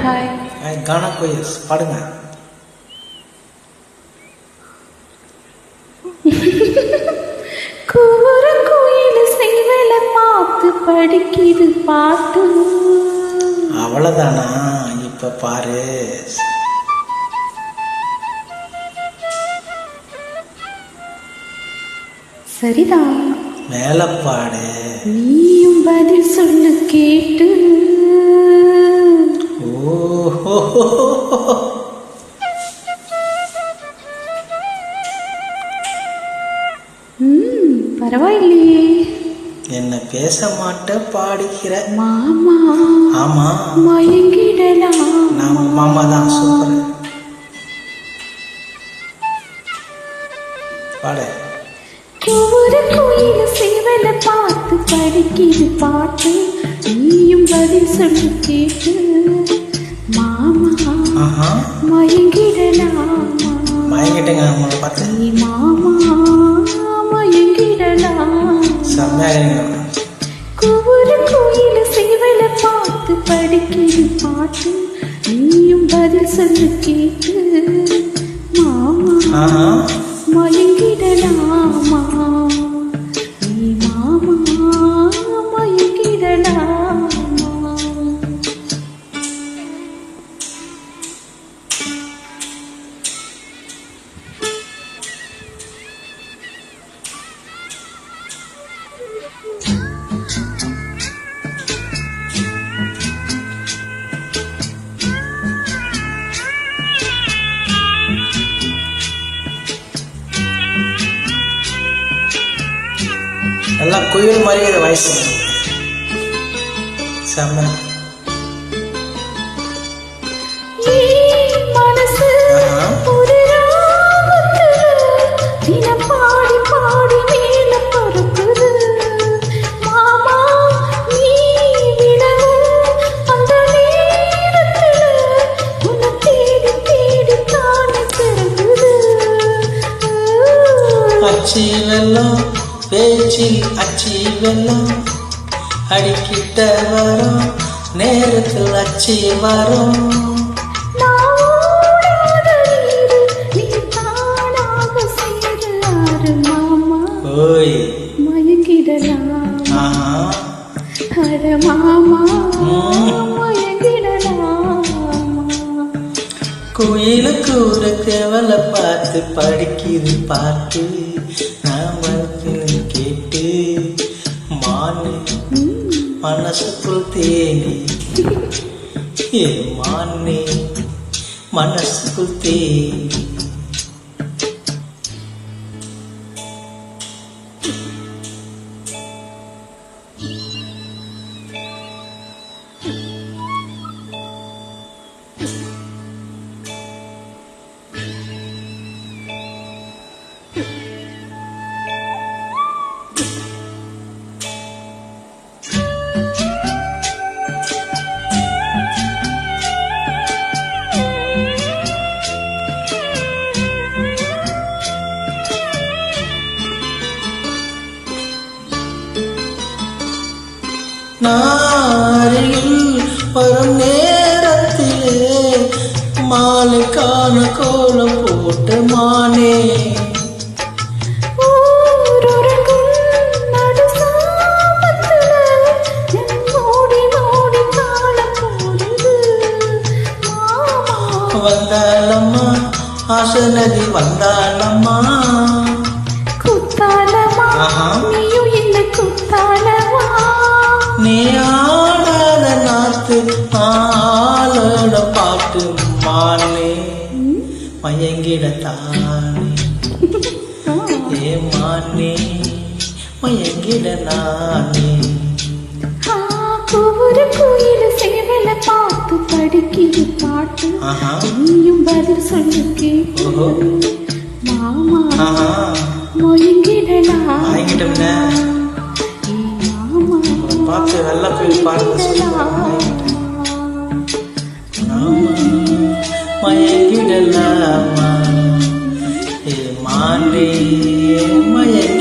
Hi. கானா கோயஸ் பாடுங்க. கூற கோயில் செய்வல பார்த்து படிக்குது பாட்டு. அவ்வளவுதானா? இப்ப பாரு. சரிதான். மேல பாடு. நீயும் பதில் சொல்லு கேட்டு. ஓஹோ, பரவாயில்லையே. என்ன பேச மாட்ட பாடிக்கிற மாமா. ஆமா, மயங்கிடலாம். நான் மாமா தான். சூப்பர். பாடு. கூற கோயில் செய்வல பார்த்து படிக்குது பாட்டு. நீயும் பதில் சொல்லு கேட்டு. மாமா மயங்கிடலாமா? மயங்கிட்டேங்க உங்களை பார்த்து. நீ மாமா மயங்கிடலாம். செம்மையா. கூற கோயில் செய்வல பார்த்து படிக்குது பாட்டு. நீயும் பதில் சொல்லு கேட்டு. மாமா மயங்கிடலாமா? நீ மாமா மயங்கிடலாமா? எல்லாம் குயில் மாதிரி இது வயசு. செம்ம. மனசு ஒரு தினம் பாடி பாடி மேல பறக்குது. மாமா நீ விடவும் அந்த நேரத்துல உன்னை தேடி தேடி தானே பிறகுது. அச்சி வெள்ளம் பேச்சில் அச்சி வெள்ளம் அடிக்கிட்ட வரும் நேரத்தில் அச்சி வரும். ஓய் மயங்கிடலாம். அட மாமா மயங்கிடலாம். கோயிலுக்கு ஒரு கேவலை பார்த்து படிக்குது பாட்டு. நான் கேட்டு மானு மனசுக்குள் தேனி. மானே மனசுக்குள் தேனி. நாரில் வரும் நேரத்திலே மாலைக்கான கோலம் போட்ட மானே. வந்தாளம்மா ஆசை நதி வந்தாளம்மா. குத்தாலமா நீயும் என்ன குத்தாலமா? நீ ஆடாத நாத்து ஆளோட பாட்டு மானே மயங்கிடத்தானே. ஏ மானே மயங்கிட நானே. கூற கோயில் சேவல பார்த்து படிக்குது பாட்டு. நீயும் பதில் சொல்லு கேட்டு. மாமா மயங்கிடலாம். பார்த்து வெள்ள போய் பாருங்க. மயங்கிடலாமா? ஏ மானே மயங்கிட